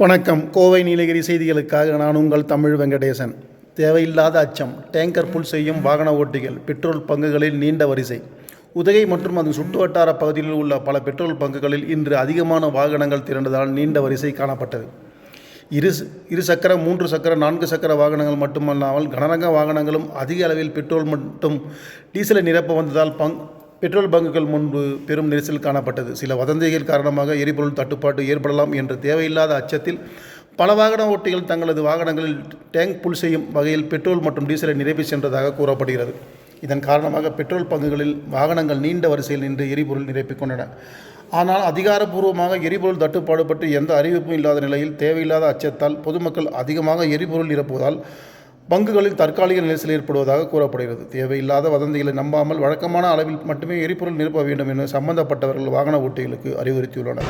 வணக்கம். கோவை நீலகிரி செய்திகளுக்காக நான் உங்கள் தமிழ் வெங்கடேசன். தேவையில்லாத அச்சம், டேங்கர் புல் செய்யும் வாகன ஓட்டிகள், பெட்ரோல் பங்குகளில் நீண்ட வரிசை. உதகை மற்றும் அதன் சுற்றுவட்டார பகுதிகளில் உள்ள பல பெட்ரோல் பங்குகளில் இன்று அதிகமான வாகனங்கள் திரண்டதால் நீண்ட வரிசை காணப்பட்டது. இரு சக்கர, 3 சக்கர, 4 சக்கர வாகனங்கள் மட்டுமல்லாமல் கனரக வாகனங்களும் அதிக அளவில் பெட்ரோல் மற்றும் டீசலை நிரப்ப வந்ததால் பெட்ரோல் பங்குகள் முன்பு பெரும் நெரிசல் காணப்பட்டது. சில வதந்திகள் காரணமாக எரிபொருள் தட்டுப்பாடு ஏற்படலாம் என்ற தேவையில்லாத அச்சத்தில் பல வாகன ஓட்டிகள் தங்களது வாகனங்களில் டேங்க் புல் செய்யும் வகையில் பெட்ரோல் மற்றும் டீசலை நிரப்பி சென்றதாக கூறப்படுகிறது. இதன் காரணமாக பெட்ரோல் பங்குகளில் வாகனங்கள் நீண்ட வரிசையில் நின்று எரிபொருள் நிரப்பிக் கொண்டன. ஆனால் அதிகாரப்பூர்வமாக எரிபொருள் தட்டுப்பாடு பற்றி எந்த அறிவிப்பும் இல்லாத நிலையில் தேவையில்லாத அச்சத்தால் பொதுமக்கள் அதிகமாக எரிபொருள் நிரப்புவதால் பங்குகளில் தற்காலிக நெரிசல் ஏற்படுவதாக கூறப்படுகிறது. தேவையில்லாத வதந்திகளை நம்பாமல் வழக்கமான அளவில் மட்டுமே எரிபொருள் நிரப்ப வேண்டும் என சம்பந்தப்பட்டவர்கள் வாகன ஓட்டிகளுக்கு அறிவுறுத்தியுள்ளனர்.